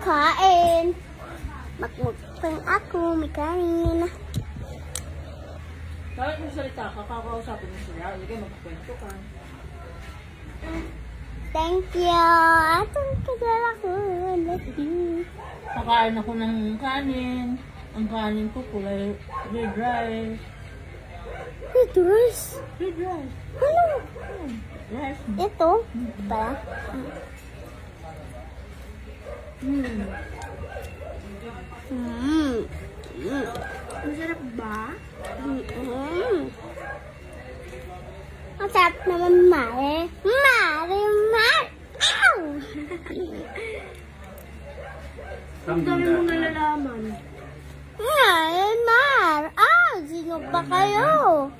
kain. Magmukbang ako, may kain. Kahit magsalita ka, kakausapin mo sila. Hindi kayo magkwento ka. Thank you. Atong kagala ko. Love you. Kakain ako ng kanin. Ang kanin ko kulay red rice. Red rice? Red rice. Ano? Rice. Ito? Pala? Masarap ba? Ang sarap naman, Mare. Mare, Mare! Ow! Ang dami mong nalalaman. Mare, Mare! Ah! Sino ba kayo?